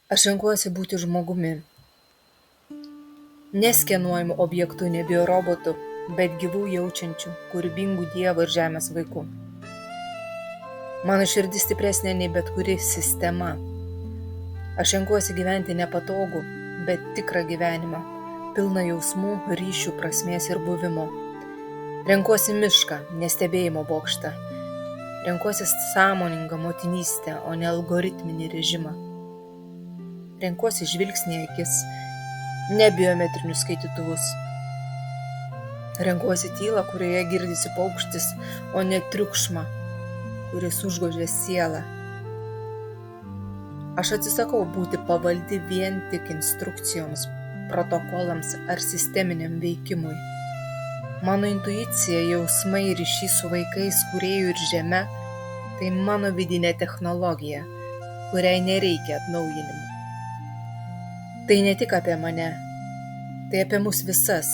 Aš renkuosi būti žmogumi. Ne skenuojamu objektu, ne biorobotu, bet gyvų jaučiančių, kūrybingų Dievo ir žemės vaikų. Mano širdis stipresnė nei bet kuri sistema. Aš renkuosi gyventi nepatogų, bet tikrą gyvenimą, pilną jausmų, ryšių, prasmės ir buvimo. Renkuosi mišką, nestebėjimo bokštą. Renkuosi sąmoningą motinystę, o ne algoritminį režimą. Renkuosi žvilgsnį į akis, ne biometrinius skaitytuvus. Renkuosi tylą, kurioje girdisi paukštis, o ne triukšmą, kuris užgožia sielą. Aš atsisakau būti pavaldi vien tik instrukcijoms, protokolams ar sisteminiam veikimui. Mano intuicija, jausmai, ryšys su vaikais, kūrėju ir žeme – tai mano vidinė technologija, kuriai nereikia atnaujinimų. Tai ne tik apie mane, tai apie mus visas,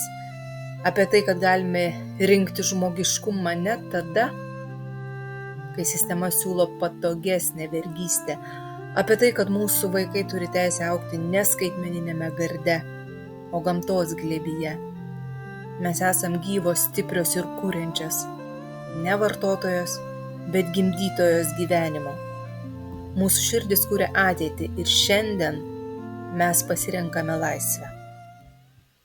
apie tai, kad galime rinkti žmogiškumą net tada, kai sistema siūlo patogesnę vergystę, apie tai, kad mūsų vaikai turi teisę augti ne skaitmeninėme garde, o gamtos glėbyje. Mes esam gyvos, stiprios ir kuriančios, ne vartotojos, bet gimdytojos gyvenimo. Mūsų širdis kuria ateitį ir šiandien mes pasirenkame laisvę.